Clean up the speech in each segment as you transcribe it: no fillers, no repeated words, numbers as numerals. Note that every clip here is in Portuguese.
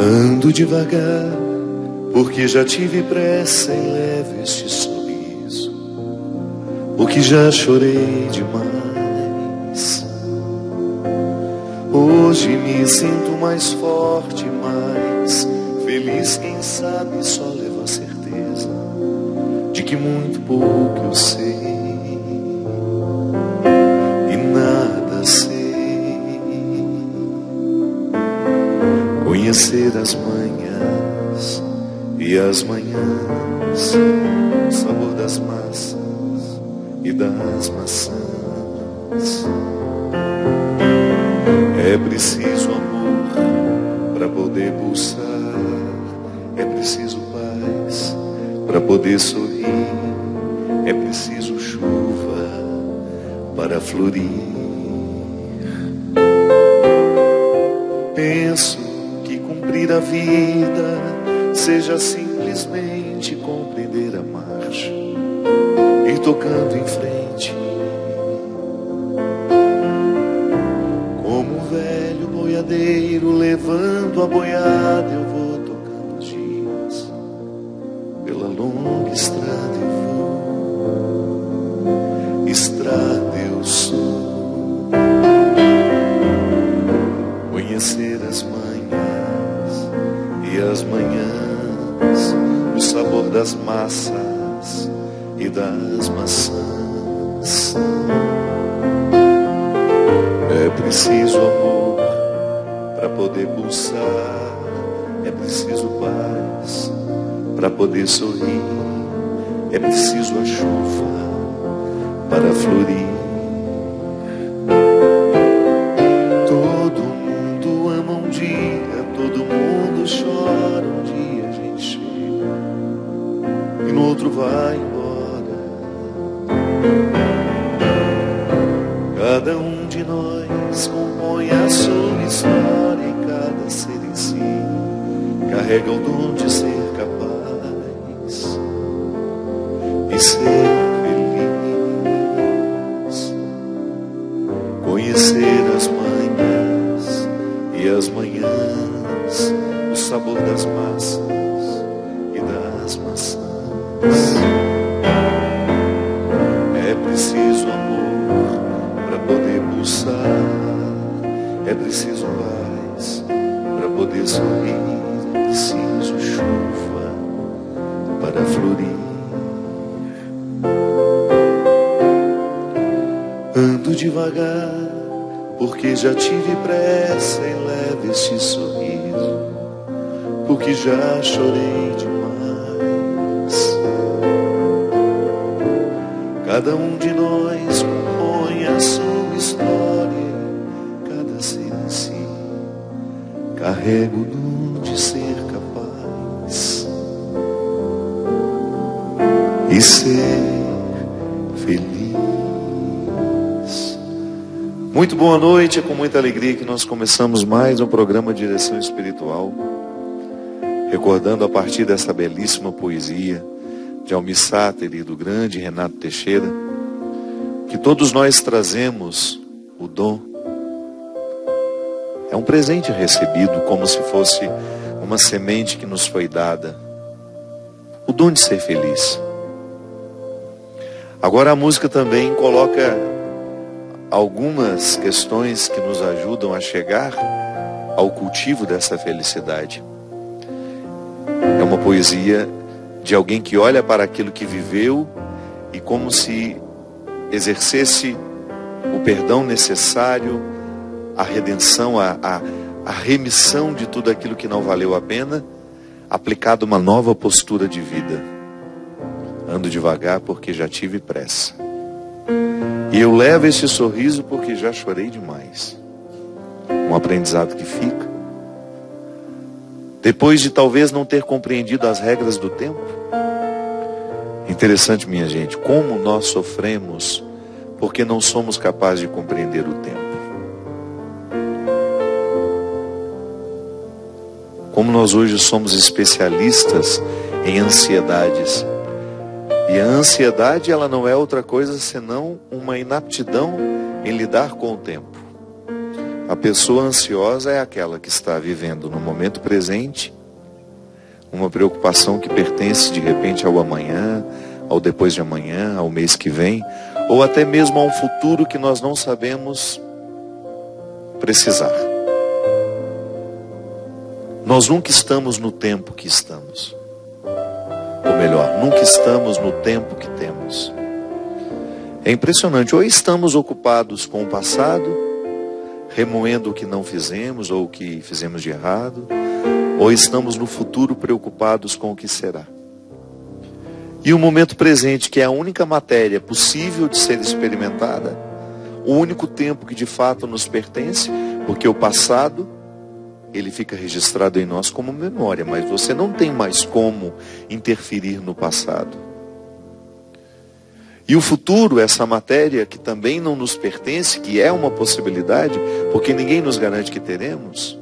Ando devagar, porque já tive pressa e levo este sorriso, porque já chorei demais. Hoje me sinto mais forte, mais feliz, quem sabe só levo a certeza de que muito pouco eu sei e nada sei. Conhecer as manhãs e as manhãs, o sabor das massas e das maçãs. É preciso amor para poder pulsar, é preciso paz para poder sorrir, é preciso chuva para florir. Penso que cumprir a vida seja simplesmente compreender a marcha, ir tocando em frente. Como um velho boiadeiro levando a boiada, eu vou tocando os dias pela longa estrada eu vou, estrada eu sou. Conhecer as manhãs e as manhãs, o sabor das massas e das maçãs. É preciso amor para poder pulsar, é preciso paz para poder sorrir, é preciso a chuva para florir. Todo mundo ama um dia, todo mundo chora um dia, a gente chega e no outro vai embora. Cada um de nós compõe a sua história e cada ser em si carrega o dom de ser capaz e ser feliz. Conhecer as manhãs e as manhãs, o sabor das massas e das maçãs. É preciso amor para poder pulsar, é preciso paz para poder sorrir, é preciso chuva para florir. Ando devagar, porque já tive pressa e levo este sorriso, porque já chorei demais. Cada um de nós compõe a sua história, cada ser em si carrega o dom de ser capaz e ser feliz. Muito boa noite, é com muita alegria que nós começamos mais um programa de Direção Espiritual, recordando a partir dessa belíssima poesia de Almir Sater e do grande Renato Teixeira, que todos nós trazemos o dom. É um presente recebido como se fosse uma semente que nos foi dada, o dom de ser feliz. Agora a música também coloca algumas questões que nos ajudam a chegar ao cultivo dessa felicidade. É uma poesia de alguém que olha para aquilo que viveu e como se exercesse o perdão necessário, a redenção, a remissão de tudo aquilo que não valeu a pena, aplicado uma nova postura de vida. Ando devagar porque já tive pressa. E eu levo esse sorriso porque já chorei demais. Um aprendizado que fica. Depois de talvez não ter compreendido as regras do tempo. Interessante, minha gente, como nós sofremos porque não somos capazes de compreender o tempo. Como nós hoje somos especialistas em ansiedades. E a ansiedade, ela não é outra coisa senão uma inaptidão em lidar com o tempo. A pessoa ansiosa é aquela que está vivendo no momento presente uma preocupação que pertence de repente ao amanhã, ao depois de amanhã, ao mês que vem, ou até mesmo a um futuro que nós não sabemos precisar. Nós nunca estamos no tempo que estamos. Ou melhor, nunca estamos no tempo que temos. É impressionante, ou estamos ocupados com o passado, remoendo o que não fizemos ou o que fizemos de errado, ou estamos no futuro preocupados com o que será. E o momento presente, que é a única matéria possível de ser experimentada, o único tempo que de fato nos pertence, porque o passado, ele fica registrado em nós como memória, mas você não tem mais como interferir no passado. E o futuro, essa matéria que também não nos pertence, que é uma possibilidade, porque ninguém nos garante que teremos,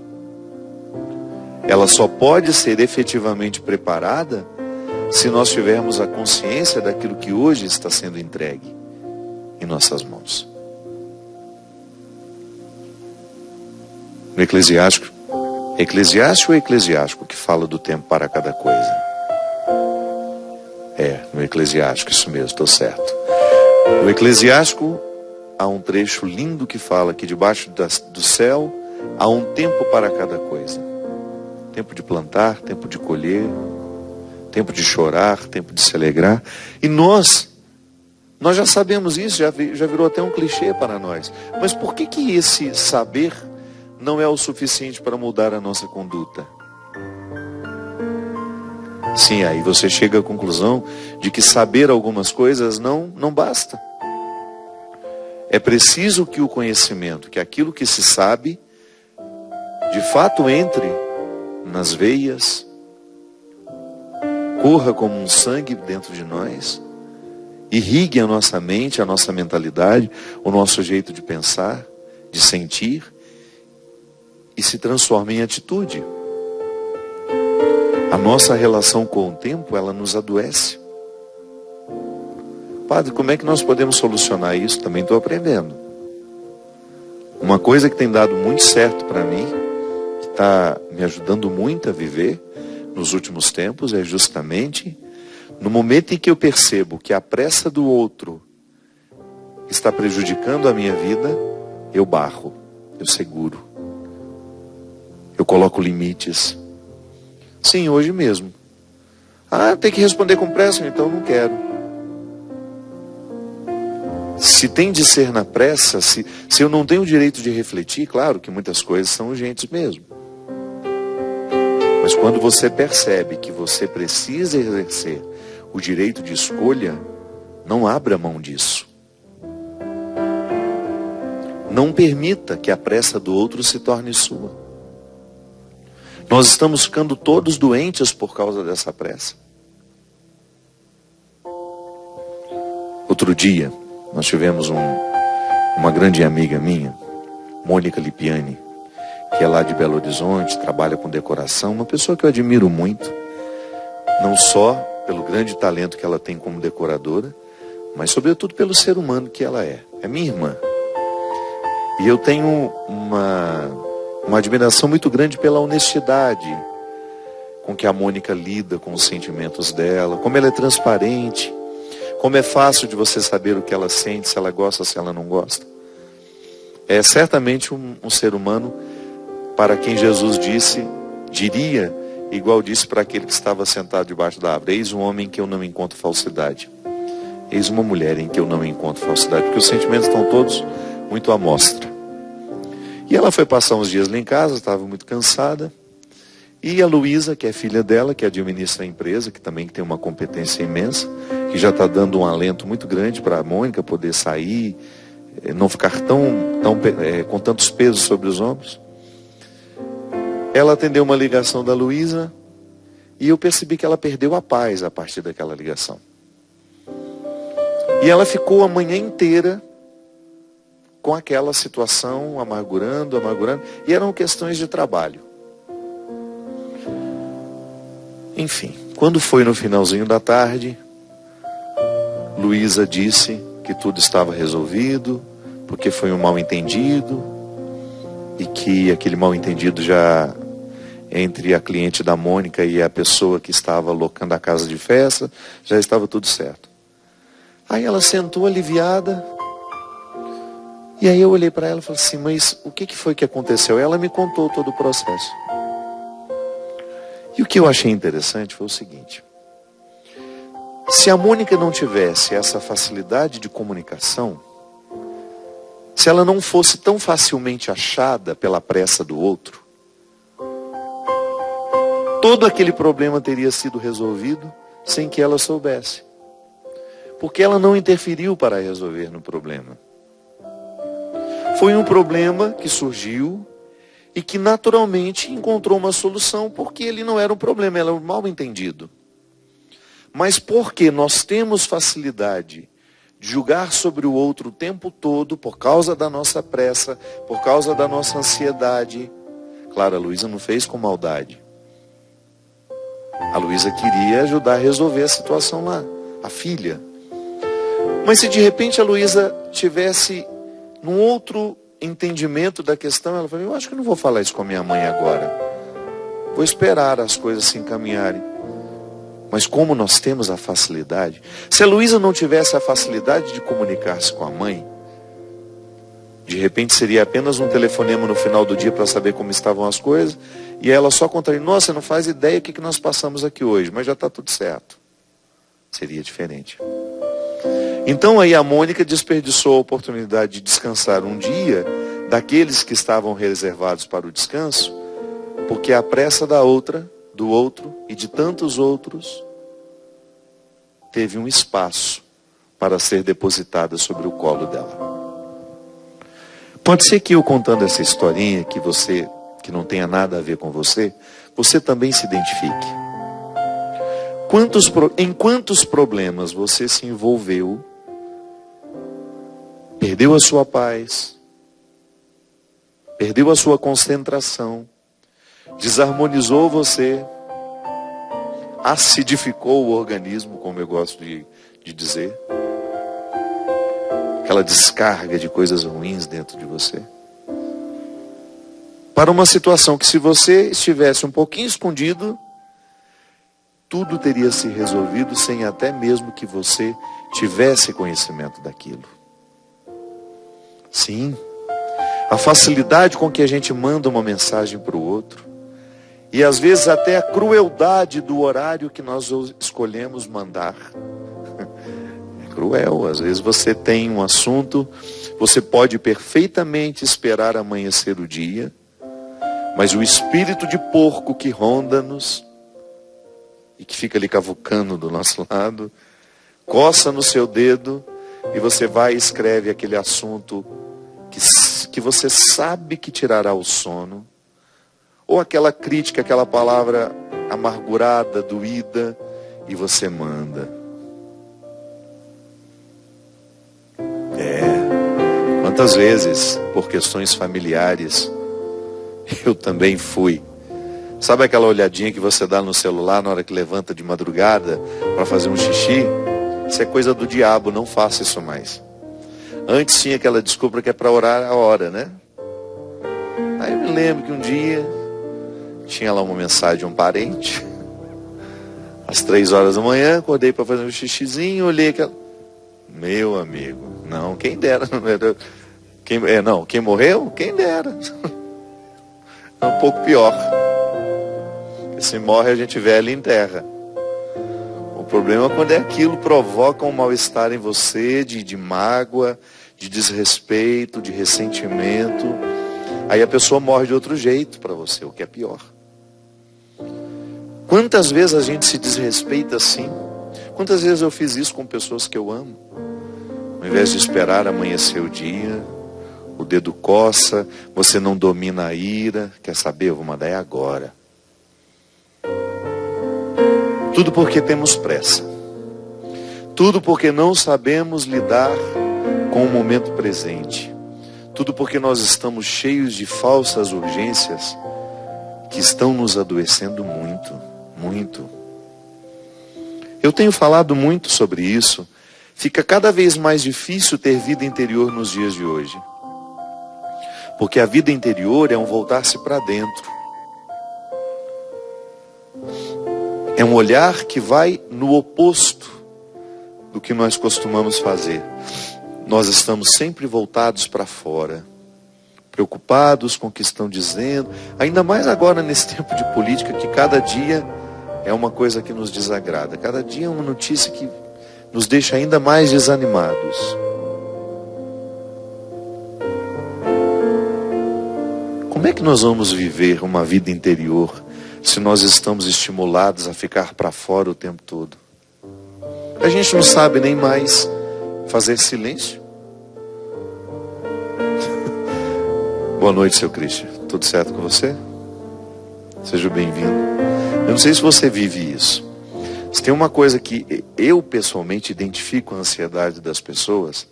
ela só pode ser efetivamente preparada se nós tivermos a consciência daquilo que hoje está sendo entregue em nossas mãos. No Eclesiástico ou Eclesiástico que fala do tempo para cada coisa? No Eclesiástico, isso mesmo, estou certo. No Eclesiástico há um trecho lindo que fala que debaixo do céu há um tempo para cada coisa. Tempo de plantar, tempo de colher, tempo de chorar, tempo de se alegrar. E nós já sabemos isso, já virou até um clichê para nós. Mas por que esse saber não é o suficiente para mudar a nossa conduta? Sim, aí você chega à conclusão de que saber algumas coisas não basta. É preciso que o conhecimento, que aquilo que se sabe, de fato entre nas veias, corra como um sangue dentro de nós, irrigue a nossa mente, a nossa mentalidade, o nosso jeito de pensar, de sentir, e se transforme em atitude. A nossa relação com o tempo, ela nos adoece. Padre, como é que nós podemos solucionar isso? Também estou aprendendo. Uma coisa que tem dado muito certo para mim, que está me ajudando muito a viver nos últimos tempos, é justamente no momento em que eu percebo que a pressa do outro está prejudicando a minha vida, eu barro, eu seguro, eu coloco limites. Sim, hoje mesmo. Tem que responder com pressa, então não quero. Se tem de ser na pressa, se eu não tenho o direito de refletir, claro que muitas coisas são urgentes mesmo. Mas quando você percebe que você precisa exercer o direito de escolha, não abra mão disso. Não permita que a pressa do outro se torne sua. Nós estamos ficando todos doentes por causa dessa pressa. Outro dia, nós tivemos uma grande amiga minha, Mônica Lipiani, que é lá de Belo Horizonte, trabalha com decoração, uma pessoa que eu admiro muito, não só pelo grande talento que ela tem como decoradora, mas sobretudo pelo ser humano que ela é. É minha irmã. E eu tenho uma admiração muito grande pela honestidade com que a Mônica lida com os sentimentos dela, como ela é transparente, como é fácil de você saber o que ela sente, se ela gosta, se ela não gosta. É certamente um ser humano para quem Jesus diria, igual disse para aquele que estava sentado debaixo da árvore: eis um homem em que eu não encontro falsidade. Eis uma mulher em que eu não encontro falsidade, porque os sentimentos estão todos muito à mostra. E ela foi passar uns dias lá em casa, estava muito cansada. E a Luísa, que é filha dela, que administra a empresa, que também tem uma competência imensa, que já está dando um alento muito grande para a Mônica poder sair, não ficar com tantos pesos sobre os ombros. Ela atendeu uma ligação da Luísa e eu percebi que ela perdeu a paz a partir daquela ligação. E ela ficou a manhã inteira com aquela situação, amargurando, e eram questões de trabalho. Enfim, quando foi no finalzinho da tarde, Luísa disse que tudo estava resolvido, porque foi um mal entendido, e que aquele mal-entendido já entre a cliente da Mônica e a pessoa que estava locando a casa de festa, já estava tudo certo. Aí ela sentou aliviada, e aí eu olhei para ela e falei assim, mas o que foi que aconteceu? Ela me contou todo o processo. E o que eu achei interessante foi o seguinte: se a Mônica não tivesse essa facilidade de comunicação, se ela não fosse tão facilmente achada pela pressa do outro, todo aquele problema teria sido resolvido sem que ela soubesse. Porque ela não interferiu para resolver no problema. Foi um problema que surgiu e que naturalmente encontrou uma solução, porque ele não era um problema, era um mal-entendido. Mas porque nós temos facilidade de julgar sobre o outro o tempo todo, por causa da nossa pressa, por causa da nossa ansiedade. Claro, a Luísa não fez com maldade. A Luísa queria ajudar a resolver a situação lá, a filha. Mas se de repente a Luísa tivesse num outro entendimento da questão, ela falou, eu acho que não vou falar isso com a minha mãe agora. Vou esperar as coisas se encaminharem. Mas como nós temos a facilidade, se a Luísa não tivesse a facilidade de comunicar-se com a mãe, de repente seria apenas um telefonema no final do dia para saber como estavam as coisas, e ela só contaria, nossa, não faz ideia o que nós passamos aqui hoje, mas já está tudo certo. Seria diferente. Então aí a Mônica desperdiçou a oportunidade de descansar um dia daqueles que estavam reservados para o descanso, porque a pressa do outro e de tantos outros teve um espaço para ser depositada sobre o colo dela. Pode ser que eu contando essa historinha, que não tenha nada a ver com você, você também se identifique. Em quantos problemas você se envolveu, perdeu a sua paz, perdeu a sua concentração, desarmonizou você, acidificou o organismo, como eu gosto de dizer, aquela descarga de coisas ruins dentro de você, para uma situação que, se você estivesse um pouquinho escondido, tudo teria se resolvido sem até mesmo que você tivesse conhecimento daquilo. Sim, a facilidade com que a gente manda uma mensagem para o outro, e às vezes até a crueldade do horário que nós escolhemos mandar. É cruel, às vezes você tem um assunto, você pode perfeitamente esperar amanhecer o dia, mas o espírito de porco que ronda-nos, e que fica ali cavucando do nosso lado, coça no seu dedo, e você vai e escreve aquele assunto que você sabe que tirará o sono, ou aquela crítica, aquela palavra amargurada, doída, e você manda. Quantas vezes, por questões familiares, eu também fui. Sabe aquela olhadinha que você dá no celular na hora que levanta de madrugada para fazer um xixi? Isso é coisa do diabo, não faça isso mais. Antes tinha aquela desculpa que é para orar a hora, né? Aí eu me lembro que um dia tinha lá uma mensagem de um parente, às 3 horas da manhã, acordei para fazer um xixizinho, olhei aquela... Meu amigo, não, quem dera, não era... Quem morreu? Quem dera. É um pouco pior. Se morre, a gente velha e enterra. O problema é quando aquilo provoca um mal-estar em você, de mágoa, de desrespeito, de ressentimento. Aí a pessoa morre de outro jeito para você, o que é pior. Quantas vezes a gente se desrespeita assim? Quantas vezes eu fiz isso com pessoas que eu amo? Ao invés de esperar amanhecer o dia, o dedo coça, você não domina a ira. Quer saber? Eu vou mandar agora. Tudo porque temos pressa. Tudo porque não sabemos lidar com o momento presente. Tudo porque nós estamos cheios de falsas urgências que estão nos adoecendo muito, muito. Eu tenho falado muito sobre isso. Fica cada vez mais difícil ter vida interior nos dias de hoje. Porque a vida interior é um voltar-se para dentro. É um olhar que vai no oposto do que nós costumamos fazer. Nós estamos sempre voltados para fora, preocupados com o que estão dizendo, ainda mais agora nesse tempo de política, que cada dia é uma coisa que nos desagrada, cada dia é uma notícia que nos deixa ainda mais desanimados. Como é que nós vamos viver uma vida interior se nós estamos estimulados a ficar para fora o tempo todo? A gente não sabe nem mais fazer silêncio. Boa noite, seu Christian. Tudo certo com você? Seja bem-vindo. Eu não sei se você vive isso. Se tem uma coisa que eu pessoalmente identifico a ansiedade das pessoas,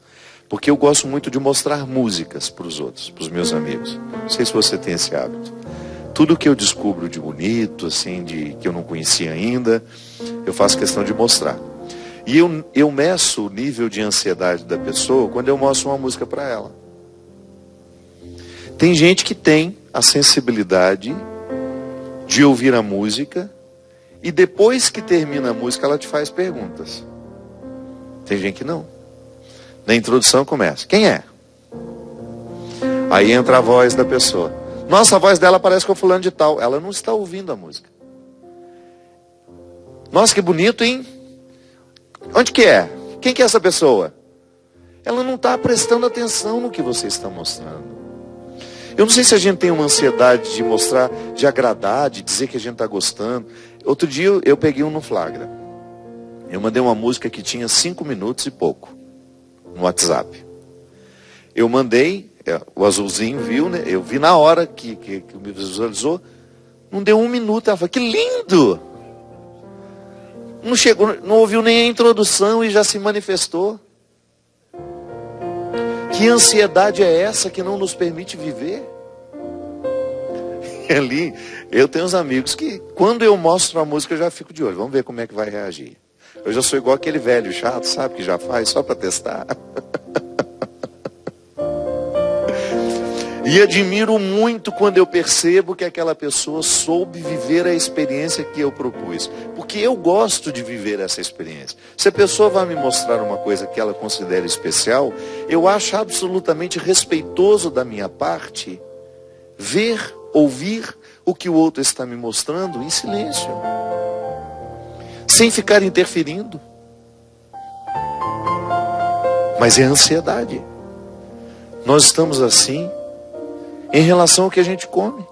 porque eu gosto muito de mostrar músicas para os outros, para os meus amigos. Não sei se você tem esse hábito. Tudo que eu descubro de bonito, assim, que eu não conhecia ainda, eu faço questão de mostrar. E eu meço o nível de ansiedade da pessoa quando eu mostro uma música para ela. Tem gente que tem a sensibilidade de ouvir a música e depois que termina a música ela te faz perguntas. Tem gente que não. Na introdução começa: quem é? Aí entra a voz da pessoa. Nossa, a voz dela parece com o fulano de tal. Ela não está ouvindo a música. Nossa, que bonito, hein? Onde que é? Quem que é essa pessoa? Ela não está prestando atenção no que você está mostrando. Eu não sei se a gente tem uma ansiedade de mostrar, de agradar, de dizer que a gente está gostando. Outro dia eu peguei um no flagra. Eu mandei uma música que tinha 5 minutos e pouco no WhatsApp. Eu mandei, o azulzinho viu, né? Eu vi na hora que me visualizou. Não deu 1 minuto, ela falou: que lindo! Não chegou, não ouviu nem a introdução e já se manifestou. Que ansiedade é essa que não nos permite viver? E ali, eu tenho uns amigos que, quando eu mostro a música, eu já fico de olho. Vamos ver como é que vai reagir. Eu já sou igual aquele velho chato, sabe, que já faz só para testar. E admiro muito quando eu percebo que aquela pessoa soube viver a experiência que eu propus. Porque eu gosto de viver essa experiência. Se a pessoa vai me mostrar uma coisa que ela considera especial, eu acho absolutamente respeitoso da minha parte ver, ouvir o que o outro está me mostrando em silêncio. Sem ficar interferindo. Mas é ansiedade. Nós estamos assim em relação ao que a gente come.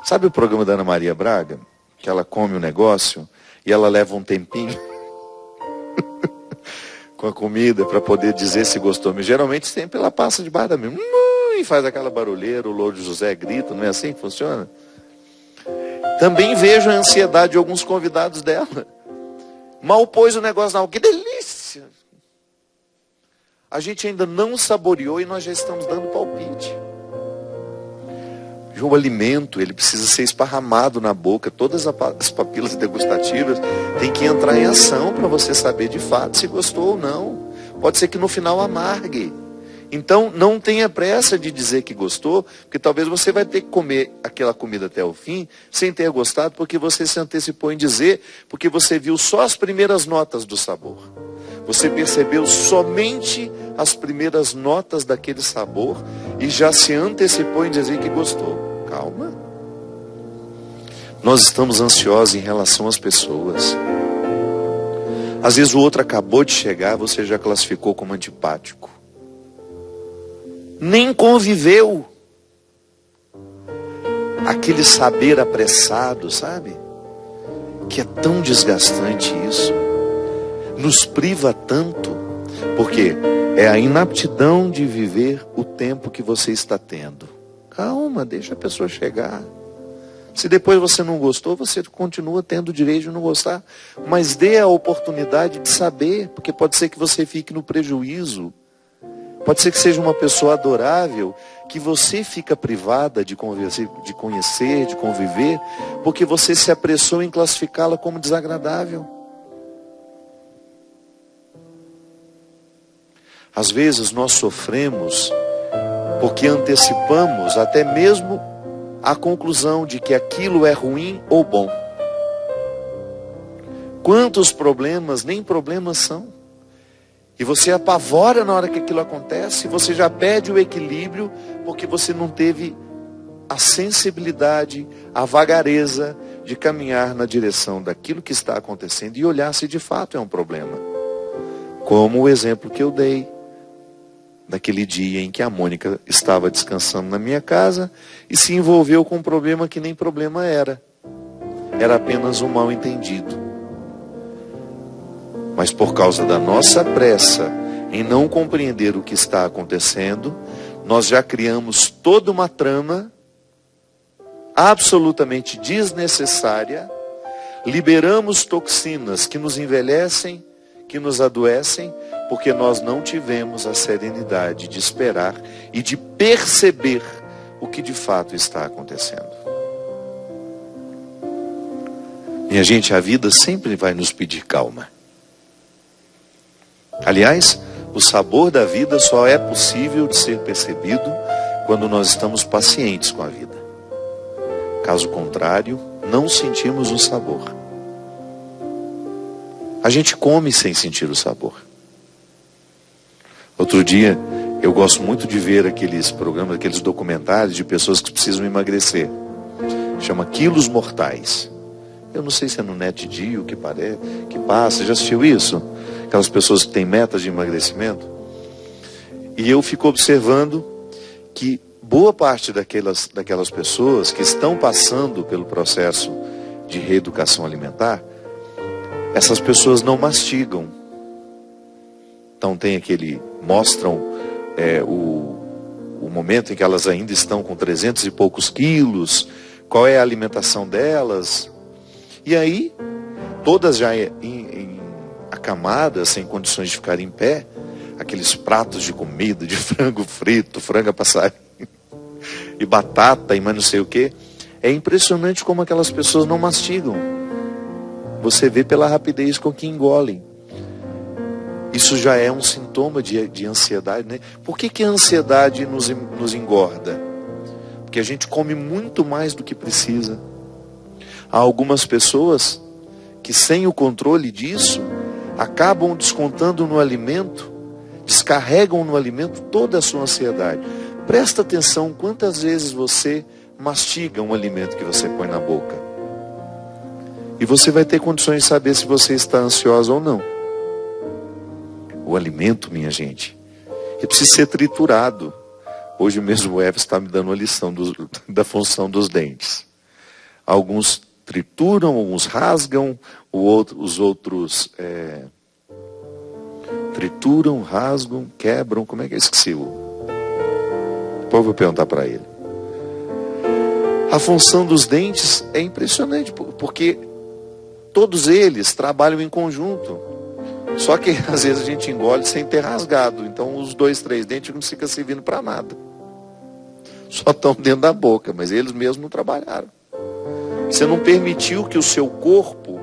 Sabe o programa da Ana Maria Braga? Que ela come um negócio e ela leva um tempinho com a comida para poder dizer se gostou. Mas geralmente sempre ela passa debaixo da mesa e faz aquela barulheira, o Louro José grita, não é assim que funciona? Também vejo a ansiedade de alguns convidados dela. Mal pôs o negócio na água, que delícia! A gente ainda não saboreou e nós já estamos dando palpite. O alimento, ele precisa ser esparramado na boca. Todas as papilas degustativas têm que entrar em ação para você saber de fato se gostou ou não. Pode ser que no final amargue. Então não tenha pressa de dizer que gostou, porque talvez você vai ter que comer aquela comida até o fim sem ter gostado, porque você se antecipou em dizer, porque você viu só as primeiras notas do sabor. Você percebeu somente as primeiras notas daquele sabor e já se antecipou em dizer que gostou. Calma. Nós estamos ansiosos em relação às pessoas. Às vezes o outro acabou de chegar, você já classificou como antipático. Nem conviveu. Aquele saber apressado, sabe? Que é tão desgastante isso. Nos priva tanto. Porque é a inaptidão de viver o tempo que você está tendo. Calma, deixa a pessoa chegar. Se depois você não gostou, você continua tendo o direito de não gostar. Mas dê a oportunidade de saber, porque pode ser que você fique no prejuízo. Pode ser que seja uma pessoa adorável, que você fica privada de conhecer, de conviver, porque você se apressou em classificá-la como desagradável. Às vezes nós sofremos porque antecipamos até mesmo a conclusão de que aquilo é ruim ou bom. Quantos problemas nem problemas são? E você apavora na hora que aquilo acontece, você já perde o equilíbrio, porque você não teve a sensibilidade, a vagareza de caminhar na direção daquilo que está acontecendo e olhar se de fato é um problema. Como o exemplo que eu dei, daquele dia em que a Mônica estava descansando na minha casa e se envolveu com um problema que nem problema era. Era apenas um mal entendido. Mas por causa da nossa pressa em não compreender o que está acontecendo, nós já criamos toda uma trama absolutamente desnecessária, liberamos toxinas que nos envelhecem, que nos adoecem, porque nós não tivemos a serenidade de esperar e de perceber o que de fato está acontecendo. Minha gente, a vida sempre vai nos pedir calma. Aliás, o sabor da vida só é possível de ser percebido quando nós estamos pacientes com a vida. Caso contrário, não sentimos o sabor. A gente come sem sentir o sabor. Outro dia, eu gosto muito de ver aqueles programas, aqueles documentários de pessoas que precisam emagrecer. Chama Quilos Mortais. Eu não sei se é no NetGeo que passa. Já assistiu isso? Aquelas pessoas que têm metas de emagrecimento. E eu fico observando que boa parte daquelas pessoas que estão passando pelo processo de reeducação alimentar, essas pessoas não mastigam. Então mostram o momento em que elas ainda estão com 300 e poucos quilos, qual é a alimentação delas. E aí, todas já acamadas, sem condições de ficar em pé, aqueles pratos de comida, de frango frito, frango a passarinho, e batata, e mais não sei o que. É impressionante como aquelas pessoas não mastigam. Você vê pela rapidez com que engolem. Isso já é um sintoma de ansiedade, né? Por que a ansiedade nos engorda? Porque a gente come muito mais do que precisa. Há algumas pessoas que, sem o controle disso, acabam descontando no alimento, descarregam no alimento toda a sua ansiedade. Presta atenção quantas vezes você mastiga um alimento que você põe na boca. E você vai ter condições de saber se você está ansiosa ou não. O alimento, minha gente, ele precisa ser triturado. Hoje mesmo o Everson está me dando uma lição da função dos dentes. Alguns trituram, alguns rasgam, os outros trituram, rasgam, quebram. Como é que eu esqueci? Depois eu vou perguntar para ele. A função dos dentes é impressionante, porque todos eles trabalham em conjunto. Só que às vezes a gente engole sem ter rasgado. Então os 2, 3 dentes não ficam servindo para nada. Só estão dentro da boca, mas eles mesmos não trabalharam. Você não permitiu que o seu corpo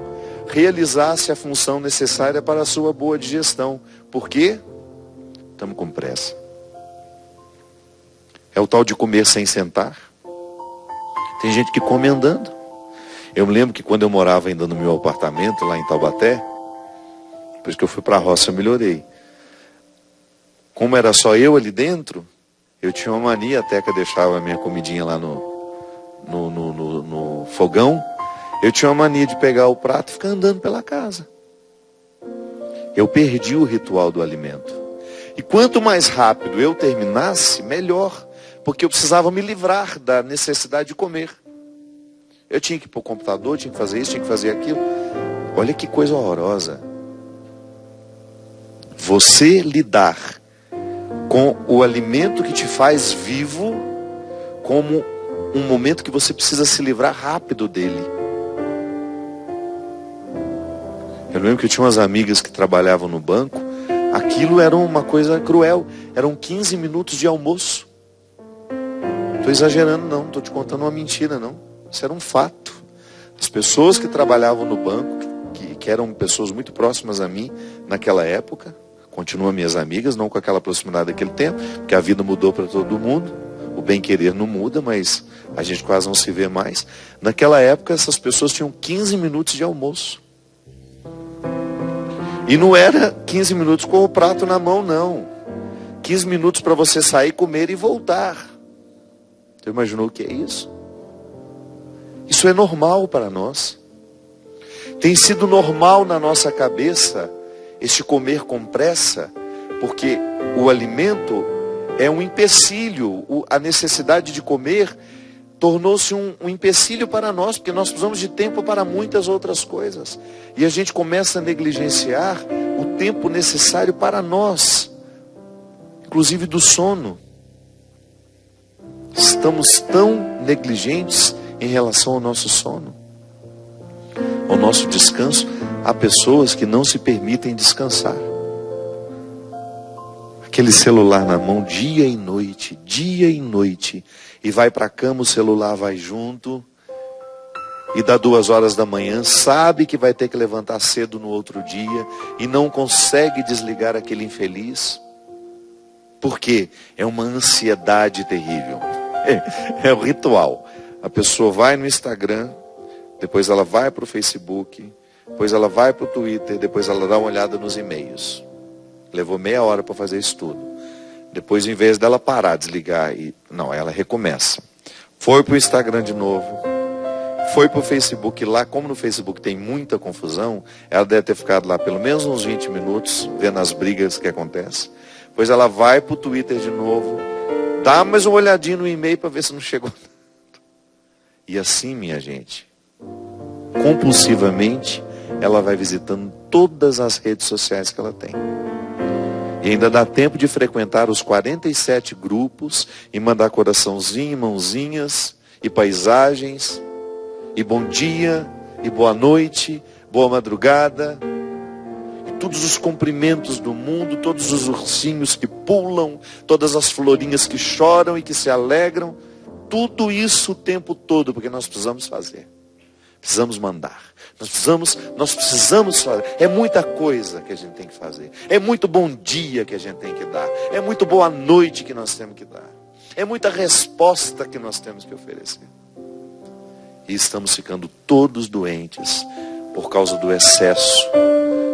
realizasse a função necessária para a sua boa digestão. Por quê? Estamos com pressa. É o tal de comer sem sentar. Tem gente que come andando. Eu me lembro que quando eu morava ainda no meu apartamento, lá em Taubaté, depois que eu fui para a roça, eu melhorei. Como era só eu ali dentro, eu tinha uma mania, a Teca deixava a minha comidinha lá no fogão, eu tinha uma mania de pegar o prato e ficar andando pela casa. Eu perdi o ritual do alimento. E quanto mais rápido eu terminasse, melhor, porque eu precisava me livrar da necessidade de comer. Eu tinha que ir para o computador, tinha que fazer isso, tinha que fazer aquilo. Olha que coisa horrorosa. Você lidar com o alimento que te faz vivo como um momento que você precisa se livrar rápido dele. Eu lembro que eu tinha umas amigas que trabalhavam no banco. Aquilo era uma coisa cruel. Eram 15 minutos de almoço. Estou exagerando não, estou te contando uma mentira não. Isso era um fato. As pessoas que trabalhavam no banco, que eram pessoas muito próximas a mim naquela época, Continuam minhas amigas, não com aquela proximidade daquele tempo, porque a vida mudou para todo mundo. O bem-querer não muda, mas a gente quase não se vê mais. Naquela época, essas pessoas tinham 15 minutos de almoço. E não era 15 minutos com o prato na mão, não. 15 minutos para você sair, comer e voltar. Você imaginou o que é isso? Isso é normal para nós. Tem sido normal na nossa cabeça este comer com pressa, porque o alimento é um empecilho. A necessidade de comer tornou-se um empecilho para nós, porque nós precisamos de tempo para muitas outras coisas. E a gente começa a negligenciar o tempo necessário para nós, inclusive do sono. Estamos tão negligentes em relação ao nosso sono, ao nosso descanso. Há pessoas que não se permitem descansar. Aquele celular na mão dia e noite, e vai para a cama, o celular vai junto, e dá 2 horas da manhã, sabe que vai ter que levantar cedo no outro dia, e não consegue desligar aquele infeliz. Por quê? É uma ansiedade terrível. É o ritual. A pessoa vai no Instagram, depois ela vai para o Facebook, depois ela vai para o Twitter, depois ela dá uma olhada nos e-mails. Levou meia hora para fazer isso tudo. Depois, em vez dela parar, desligar, não, ela recomeça. Foi para o Instagram de novo, foi para o Facebook. Lá, como no Facebook tem muita confusão, ela deve ter ficado lá pelo menos uns 20 minutos, vendo as brigas que acontecem. Depois ela vai para o Twitter de novo, dá mais uma olhadinha no e-mail para ver se não chegou nada. E assim, minha gente, compulsivamente, ela vai visitando todas as redes sociais que ela tem. E ainda dá tempo de frequentar os 47 grupos e mandar coraçãozinho, mãozinhas e paisagens, e bom dia, e boa noite, boa madrugada, e todos os cumprimentos do mundo, todos os ursinhos que pulam, todas as florinhas que choram e que se alegram, tudo isso o tempo todo, porque nós precisamos fazer. Precisamos mandar. Nós precisamos fazer. É muita coisa que a gente tem que fazer. É muito bom dia que a gente tem que dar. É muito boa noite que nós temos que dar. É muita resposta que nós temos que oferecer. E estamos ficando todos doentes por causa do excesso,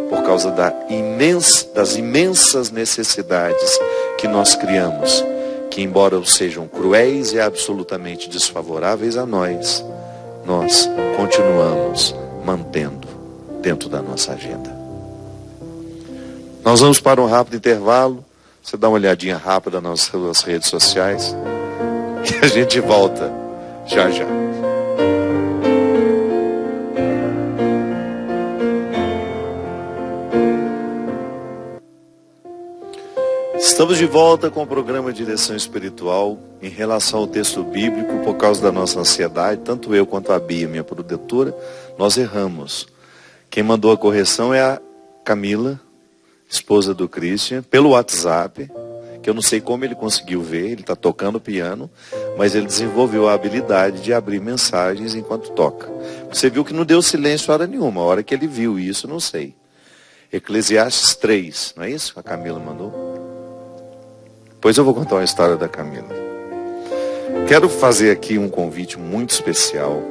por causa das imensas necessidades que nós criamos, que embora sejam cruéis e absolutamente desfavoráveis a nós continuamos mantendo dentro da nossa agenda. Nós vamos para um rápido intervalo. Você dá uma olhadinha rápida nas suas redes sociais e a gente volta já já. Estamos de volta com o programa Direção Espiritual. Em relação ao texto bíblico, por causa da nossa ansiedade, tanto eu quanto a Bia, minha produtora, nós erramos. Quem mandou a correção é a Camila, esposa do Christian, pelo WhatsApp, que eu não sei como ele conseguiu ver, ele está tocando piano, mas ele desenvolveu a habilidade de abrir mensagens enquanto toca. Você viu que não deu silêncio hora nenhuma, a hora que ele viu isso, não sei. Eclesiastes 3, não é isso que a Camila mandou? Depois eu vou contar uma história da Camila. Quero fazer aqui um convite muito especial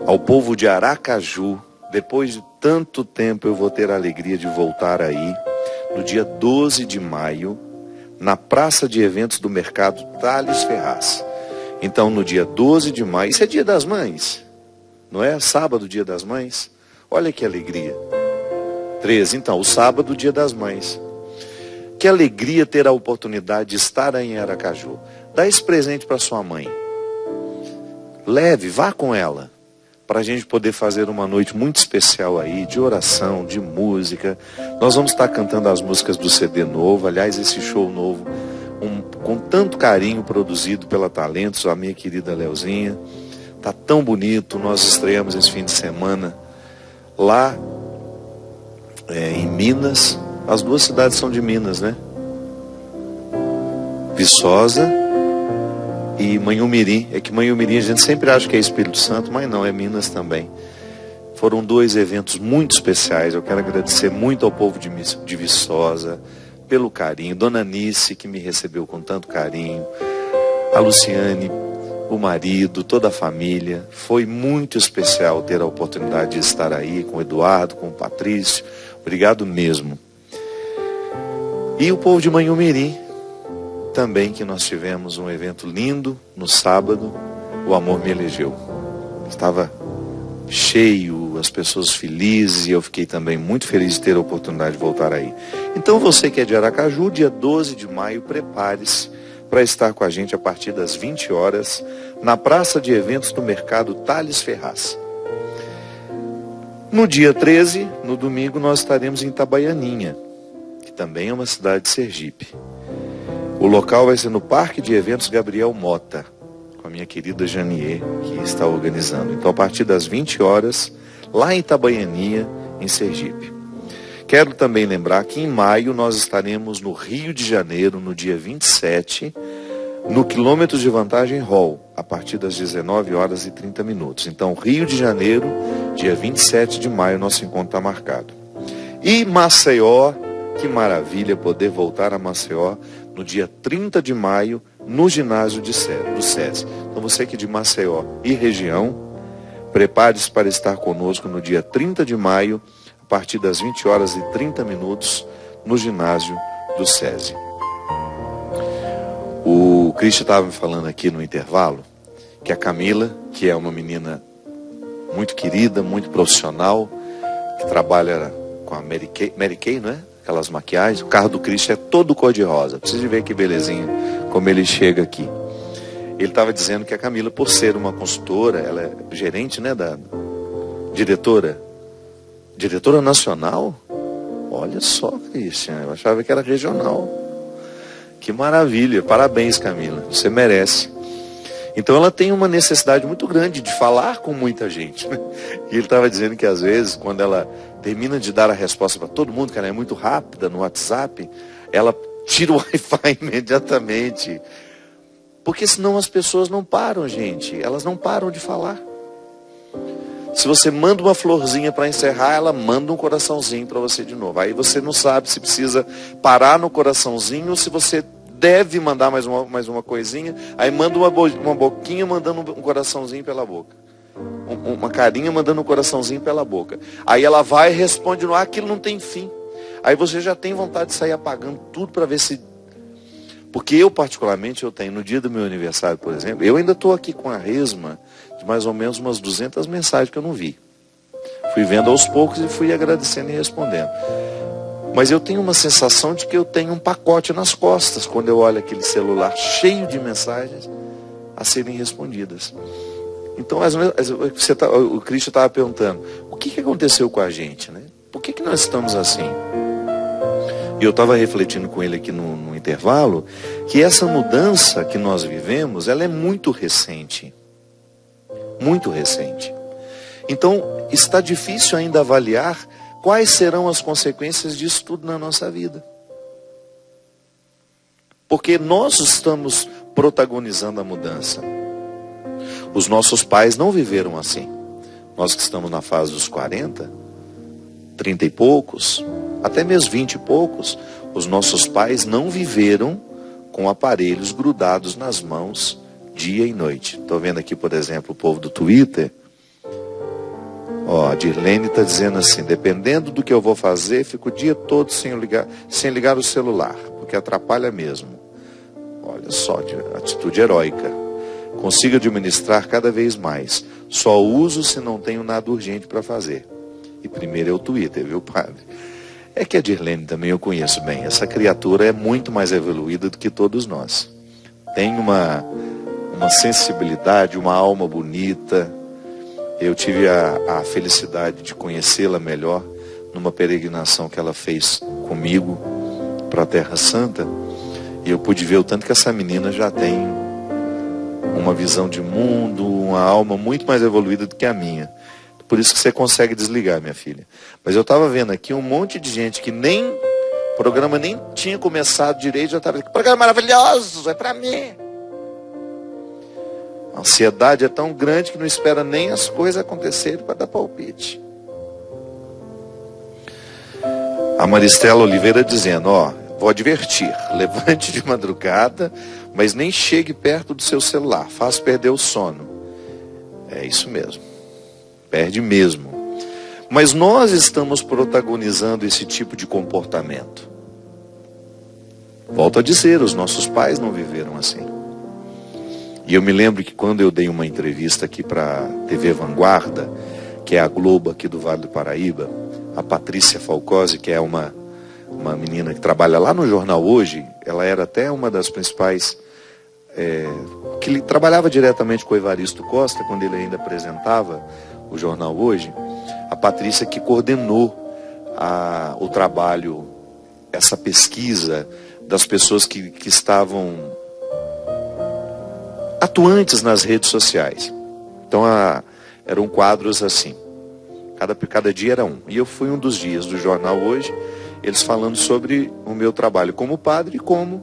ao povo de Aracaju. Depois de tanto tempo eu vou ter a alegria de voltar aí, no dia 12 de maio, na praça de eventos do mercado Thales Ferraz. Então no dia 12 de maio, isso é dia das mães, não é? Sábado, dia das mães. Olha que alegria. 13, então, o sábado, dia das mães. Que alegria ter a oportunidade de estar aí em Aracaju. Dá esse presente para sua mãe. Leve, vá com ela. Para a gente poder fazer uma noite muito especial aí, de oração, de música. Nós vamos estar cantando as músicas do CD novo. Aliás, esse show novo, com tanto carinho, produzido pela Talentos, a minha querida Leozinha. Tá tão bonito. Nós estreamos esse fim de semana lá em Minas. As duas cidades são de Minas, né? Viçosa e Manhumirim. É que Manhumirim a gente sempre acha que é Espírito Santo, mas não, é Minas também. Foram 2 eventos muito especiais. Eu quero agradecer muito ao povo de Viçosa pelo carinho. Dona Nice, que me recebeu com tanto carinho. A Luciane, o marido, toda a família. Foi muito especial ter a oportunidade de estar aí com o Eduardo, com o Patrício. Obrigado mesmo. E o povo de Manhumirim também, que nós tivemos um evento lindo no sábado. O Amor Me Elegeu. Estava cheio, as pessoas felizes, e eu fiquei também muito feliz de ter a oportunidade de voltar aí. Então você que é de Aracaju, dia 12 de maio, prepare-se para estar com a gente a partir das 20 horas na Praça de Eventos do Mercado Thales Ferraz. No dia 13, no domingo, nós estaremos em Itabaianinha, que também é uma cidade de Sergipe. O local vai ser no Parque de Eventos Gabriel Mota, com a minha querida Janier, que está organizando. Então, a partir das 20 horas, lá em Itabaianinha, em Sergipe. Quero também lembrar que em maio nós estaremos no Rio de Janeiro, no dia 27, no Quilômetros de Vantagem Hall, a partir das 19 horas e 30 minutos. Então, Rio de Janeiro, dia 27 de maio, nosso encontro está marcado. E Maceió, que maravilha poder voltar a Maceió no dia 30 de maio, no ginásio do SESI. Então você que é de Maceió e região, prepare-se para estar conosco no dia 30 de maio, a partir das 20 horas e 30 minutos, no ginásio do SESI. O Cristian estava me falando aqui no intervalo que a Camila, que é uma menina muito querida, muito profissional, que trabalha com a Mary Kay, não é? Aquelas maquiagens. O carro do Cristian é todo cor-de-rosa. Precisa ver que belezinha como ele chega aqui. Ele estava dizendo que a Camila, por ser uma consultora, ela é gerente, né, da diretora nacional. Olha só, Cristian, eu achava que era regional. Que maravilha, parabéns, Camila, você merece. Então ela tem uma necessidade muito grande de falar com muita gente, né? E ele estava dizendo que às vezes, quando ela termina de dar a resposta para todo mundo, que ela é muito rápida no WhatsApp, ela tira o Wi-Fi imediatamente. Porque senão as pessoas não param, gente. Elas não param de falar. Se você manda uma florzinha para encerrar, ela manda um coraçãozinho para você de novo. Aí você não sabe se precisa parar no coraçãozinho ou se você deve mandar mais uma coisinha. Aí manda uma boquinha mandando um coraçãozinho pela boca. Uma carinha mandando um coraçãozinho pela boca. Aí ela vai e responde no ar, aquilo não tem fim. Aí você já tem vontade de sair apagando tudo para ver se... Porque eu particularmente, eu tenho, no dia do meu aniversário, por exemplo, eu ainda estou aqui com a resma de mais ou menos umas 200 mensagens que eu não vi. Fui vendo aos poucos e fui agradecendo e respondendo. Mas eu tenho uma sensação de que eu tenho um pacote nas costas quando eu olho aquele celular cheio de mensagens a serem respondidas. Então, o Cristo estava perguntando, o que aconteceu com a gente, né? Por que nós estamos assim? E eu estava refletindo com ele aqui no intervalo, que essa mudança que nós vivemos, ela é muito recente. Muito recente. Então, está difícil ainda avaliar quais serão as consequências disso tudo na nossa vida. Porque nós estamos protagonizando a mudança. Os nossos pais não viveram assim. Nós que estamos na fase dos 40, 30 e poucos, até mesmo 20 e poucos, os nossos pais não viveram com aparelhos grudados nas mãos dia e noite. Estou vendo aqui, por exemplo, o povo do Twitter. Ó, a Dirlene está dizendo assim, dependendo do que eu vou fazer, fico o dia todo sem ligar o celular, porque atrapalha mesmo. Olha só, atitude heróica. Consigo administrar cada vez mais. Só uso se não tenho nada urgente para fazer. E primeiro é o Twitter, viu, padre? É que a Dirlene também eu conheço bem. Essa criatura é muito mais evoluída do que todos nós. Tem uma sensibilidade, uma alma bonita. Eu tive a felicidade de conhecê-la melhor numa peregrinação que ela fez comigo para a Terra Santa. E eu pude ver o tanto que essa menina já tem uma visão de mundo, uma alma muito mais evoluída do que a minha. Por isso que você consegue desligar, minha filha. Mas eu estava vendo aqui um monte de gente que o programa nem tinha começado direito, já estava... Programa maravilhoso, é para mim. A ansiedade é tão grande que não espera nem as coisas acontecerem para dar palpite. A Maristela Oliveira dizendo, ó, vou advertir, levante de madrugada, mas nem chegue perto do seu celular, faz perder o sono. É isso mesmo, perde mesmo. Mas nós estamos protagonizando esse tipo de comportamento. Volto a dizer, os nossos pais não viveram assim. E eu me lembro que quando eu dei uma entrevista aqui para a TV Vanguarda, que é a Globo aqui do Vale do Paraíba, a Patrícia Falcosi, que é uma menina que trabalha lá no Jornal Hoje, ela era até uma das principais, que trabalhava diretamente com o Evaristo Costa, quando ele ainda apresentava o Jornal Hoje, a Patrícia que coordenou o trabalho, essa pesquisa das pessoas que estavam atuantes nas redes sociais. Então eram quadros assim, cada dia era um. E eu fui um dos dias do Jornal Hoje, eles falando sobre o meu trabalho como padre e como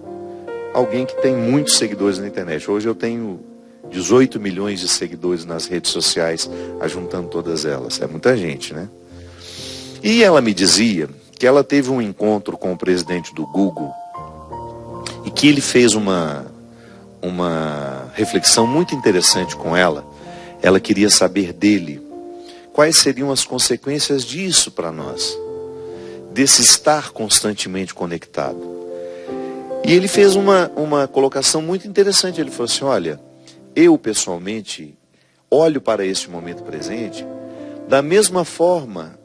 alguém que tem muitos seguidores na internet. Hoje eu tenho 18 milhões de seguidores nas redes sociais, ajuntando todas elas. É muita gente, né? E ela me dizia que ela teve um encontro com o presidente do Google e que ele fez uma reflexão muito interessante com ela. Ela queria saber dele quais seriam as consequências disso para nós, desse estar constantemente conectado. E ele fez uma colocação muito interessante. Ele falou assim, olha, eu pessoalmente olho para este momento presente da mesma forma,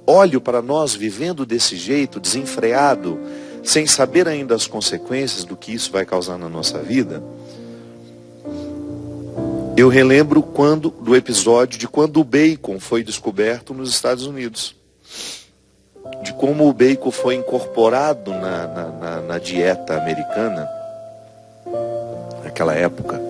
olho para nós vivendo desse jeito, desenfreado, sem saber ainda as consequências do que isso vai causar na nossa vida. Eu relembro do episódio de quando o bacon foi descoberto nos Estados Unidos. De como o bacon foi incorporado na dieta americana, naquela época.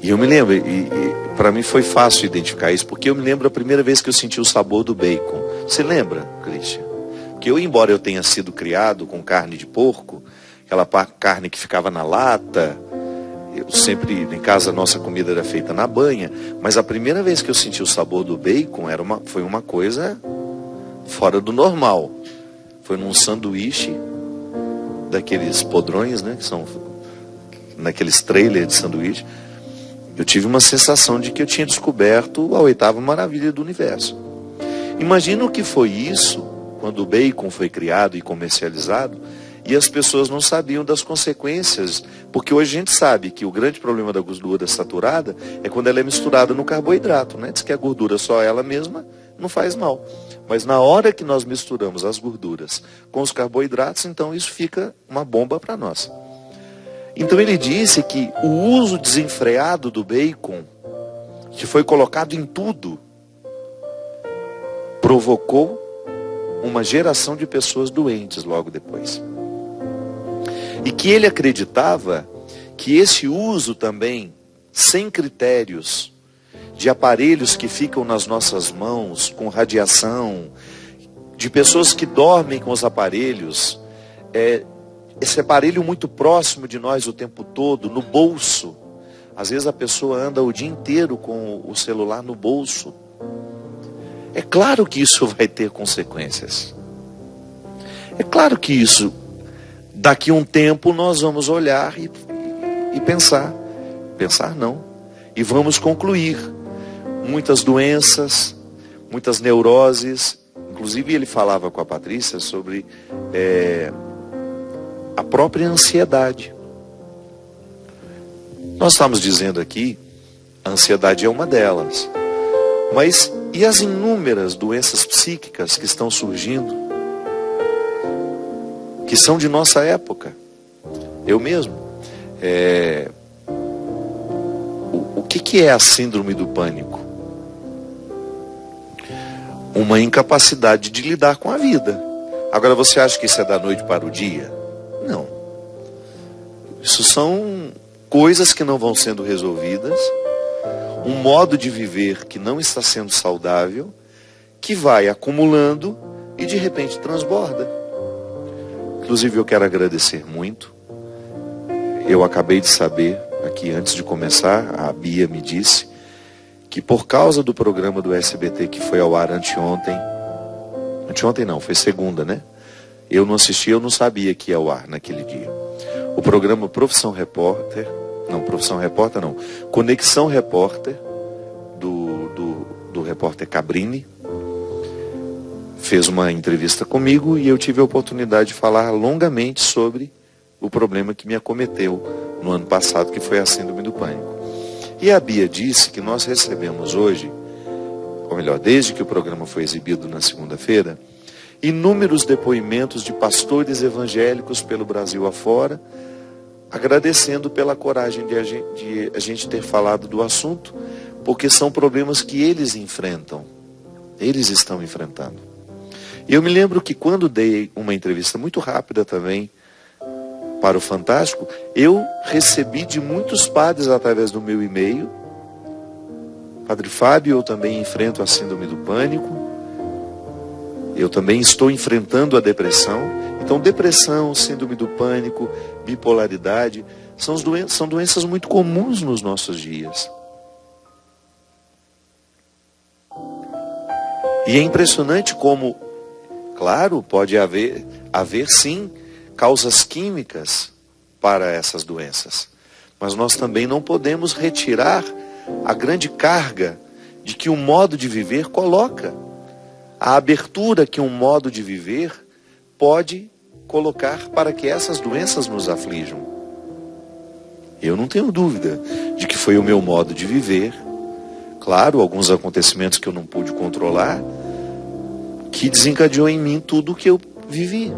E eu me lembro, e para mim foi fácil identificar isso, porque eu me lembro a primeira vez que eu senti o sabor do bacon. Você lembra, Christian? Porque embora eu tenha sido criado com carne de porco, aquela carne que ficava na lata, eu sempre, em casa, a nossa comida era feita na banha, mas a primeira vez que eu senti o sabor do bacon foi uma coisa fora do normal. Foi num sanduíche daqueles podrões, né, que são naqueles trailers de sanduíche. Eu tive uma sensação de que eu tinha descoberto a 8ª maravilha do universo. Imagina o que foi isso quando o bacon foi criado e comercializado e as pessoas não sabiam das consequências, porque hoje a gente sabe que o grande problema da gordura saturada é quando ela é misturada no carboidrato, né? Diz que a gordura só ela mesma não faz mal. Mas na hora que nós misturamos as gorduras com os carboidratos, então isso fica uma bomba para nós. Então ele disse que o uso desenfreado do bacon, que foi colocado em tudo, provocou uma geração de pessoas doentes logo depois. E que ele acreditava que esse uso também, sem critérios, de aparelhos que ficam nas nossas mãos, com radiação, de pessoas que dormem com os aparelhos, esse aparelho muito próximo de nós o tempo todo, no bolso. Às vezes a pessoa anda o dia inteiro com o celular no bolso. É claro que isso vai ter consequências. É claro que isso, daqui a um tempo, nós vamos olhar e pensar. Pensar não. E vamos concluir. Muitas doenças, muitas neuroses. Inclusive ele falava com a Patrícia sobre a própria ansiedade. Nós estamos dizendo aqui, a ansiedade é uma delas. Mas e as inúmeras doenças psíquicas que estão surgindo? Que são de nossa época. Eu mesmo. O que é a síndrome do pânico? Uma incapacidade de lidar com a vida. Agora você acha que isso é da noite para o dia? Não. Isso são coisas que não vão sendo resolvidas, um modo de viver que não está sendo saudável, que vai acumulando e de repente transborda. Inclusive eu quero agradecer muito. Eu acabei de saber, aqui antes de começar, a Bia me disse que por causa do programa do SBT que foi ao ar anteontem, Anteontem não, foi segunda, né? Eu não assisti, eu não sabia que ia ao ar naquele dia. O programa Profissão Repórter, não, Conexão Repórter, do repórter Cabrini, fez uma entrevista comigo e eu tive a oportunidade de falar longamente sobre o problema que me acometeu no ano passado, que foi a síndrome do pânico. E a Bia disse que nós recebemos hoje, ou melhor, desde que o programa foi exibido na segunda-feira, inúmeros depoimentos de pastores evangélicos pelo Brasil afora, agradecendo pela coragem de a gente ter falado do assunto, porque são problemas que eles enfrentam, eles estão enfrentando. E eu me lembro que quando dei uma entrevista muito rápida também para o Fantástico, eu recebi de muitos padres através do meu e-mail: Padre Fábio, eu também enfrento a síndrome do pânico, eu também estou enfrentando a depressão. Então, depressão, síndrome do pânico, bipolaridade, são doenças muito comuns nos nossos dias. E é impressionante como, claro, pode haver sim causas químicas para essas doenças. Mas nós também não podemos retirar a grande carga de que um modo de viver coloca. A abertura que um modo de viver pode colocar para que essas doenças nos aflijam. Eu não tenho dúvida de que foi o meu modo de viver, claro, alguns acontecimentos que eu não pude controlar, que desencadeou em mim tudo o que eu vivi.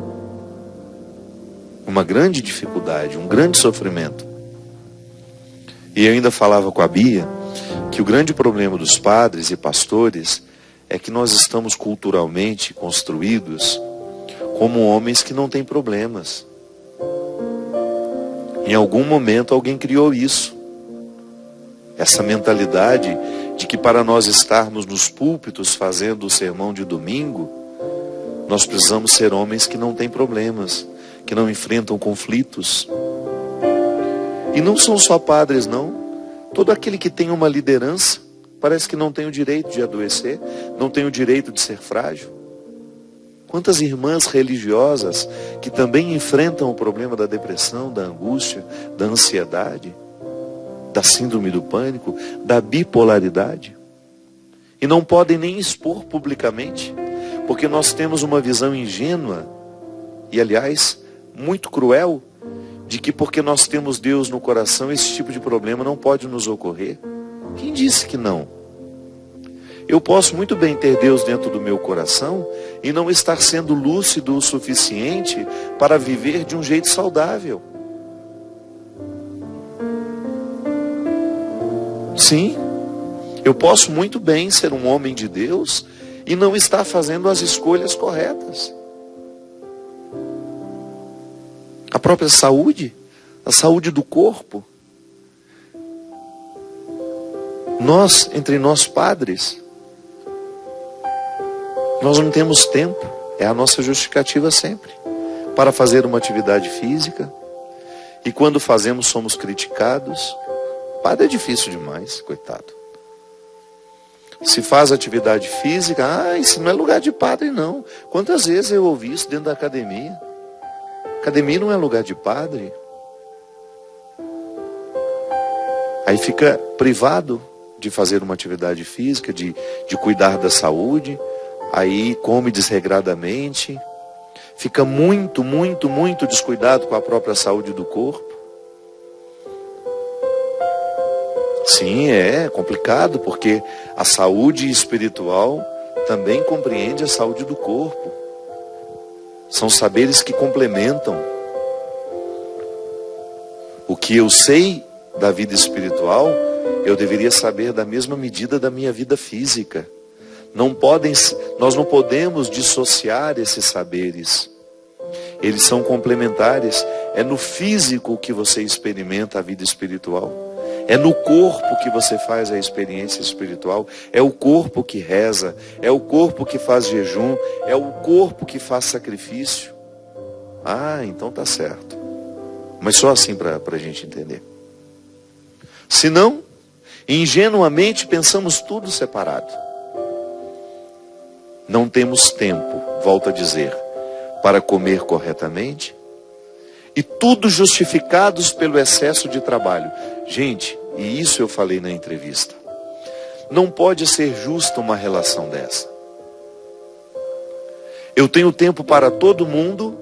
Uma grande dificuldade, um grande sofrimento. E eu ainda falava com a Bia que o grande problema dos padres e pastores é que nós estamos culturalmente construídos como homens que não têm problemas. Em algum momento alguém criou isso. Essa mentalidade de que para nós estarmos nos púlpitos fazendo o sermão de domingo, nós precisamos ser homens que não têm problemas, que não enfrentam conflitos. E não são só padres, não. Todo aquele que tem uma liderança parece que não tem o direito de adoecer, não tem o direito de ser frágil. Quantas irmãs religiosas que também enfrentam o problema da depressão, da angústia, da ansiedade, da síndrome do pânico, da bipolaridade, e não podem nem expor publicamente, porque nós temos uma visão ingênua e, aliás, muito cruel, de que porque nós temos Deus no coração, esse tipo de problema não pode nos ocorrer. Quem disse que não? Eu posso muito bem ter Deus dentro do meu coração e não estar sendo lúcido o suficiente para viver de um jeito saudável. Sim, eu posso muito bem ser um homem de Deus e não estar fazendo as escolhas corretas. A própria saúde, a saúde do corpo. Nós, entre nós padres, nós não temos tempo, é a nossa justificativa sempre, para fazer uma atividade física, e quando fazemos somos criticados. Padre é difícil demais, coitado. Se faz atividade física, isso não é lugar de padre não. Quantas vezes eu ouvi isso dentro da academia? Academia não é lugar de padre. Aí fica privado de fazer uma atividade física, de cuidar da saúde, aí come desregradamente, fica muito descuidado com a própria saúde do corpo. Sim, é complicado, porque a saúde espiritual também compreende a saúde do corpo. São saberes que complementam. O que eu sei da vida espiritual, eu deveria saber da mesma medida da minha vida física. Nós não podemos dissociar esses saberes. Eles são complementares. É no físico que você experimenta a vida espiritual. É no corpo que você faz a experiência espiritual. É o corpo que reza. É o corpo que faz jejum. É o corpo que faz sacrifício. Ah, então tá certo. Mas só assim para a gente entender. Senão, ingenuamente pensamos tudo separado. Não temos tempo volto a dizer, para comer corretamente, e tudo justificados pelo excesso de trabalho. Gente, e isso eu falei na entrevista, não pode ser justa uma relação dessa. Eu tenho tempo para todo mundo,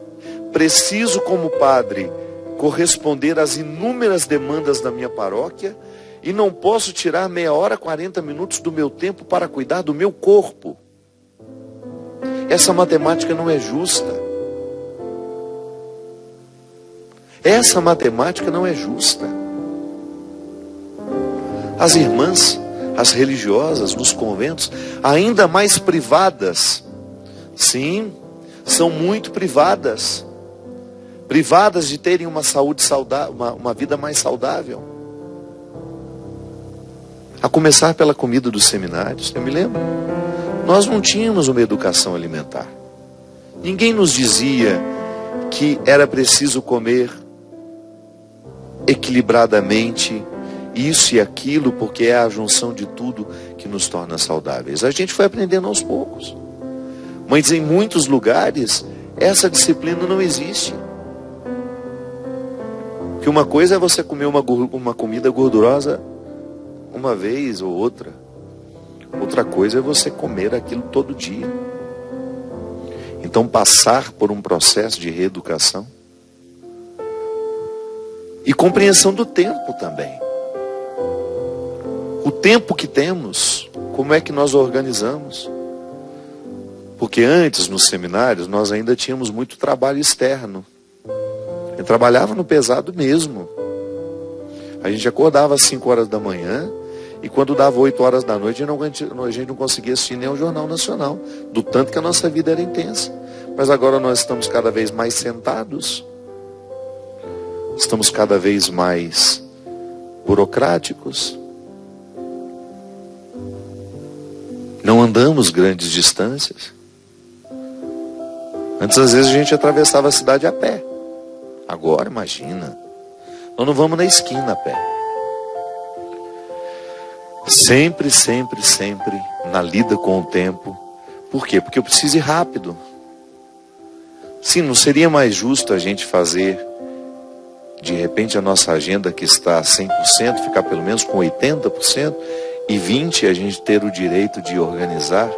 preciso como padre corresponder às inúmeras demandas da minha paróquia e não posso tirar meia hora, 40 minutos do meu tempo para cuidar do meu corpo. Essa matemática não é justa. Essa matemática não é justa. As irmãs, as religiosas nos conventos, ainda mais privadas, sim, são muito privadas. Privadas de terem uma saúde saudável, uma vida mais saudável. A começar pela comida dos seminários, eu me lembro. Nós não tínhamos uma educação alimentar. Ninguém nos dizia que era preciso comer equilibradamente isso e aquilo, porque é a junção de tudo que nos torna saudáveis. A gente foi aprendendo aos poucos. Mas em muitos lugares, essa disciplina não existe. Que uma coisa é você comer uma comida gordurosa uma vez ou outra. Outra coisa é você comer aquilo todo dia. Então passar por um processo de reeducação. E compreensão do tempo também. O tempo que temos, como é que nós organizamos? Porque antes, nos seminários, nós ainda tínhamos muito trabalho externo. Eu trabalhava no pesado mesmo. A gente acordava às 5 horas da manhã e quando dava 8 horas da noite a gente não conseguia assistir nem o Jornal Nacional, do tanto que a nossa vida era intensa. Mas agora nós estamos cada vez mais sentados, estamos cada vez mais burocráticos, não andamos grandes distâncias. Antes, às vezes, a gente atravessava a cidade a pé. Agora, imagina, nós não vamos na esquina a pé. Sempre, sempre, sempre na lida com o tempo. Por quê? Porque eu preciso ir rápido. Sim, não seria mais justo a gente fazer, de repente, a nossa agenda que está 100%, ficar pelo menos com 80%, e 20% a gente ter o direito de organizar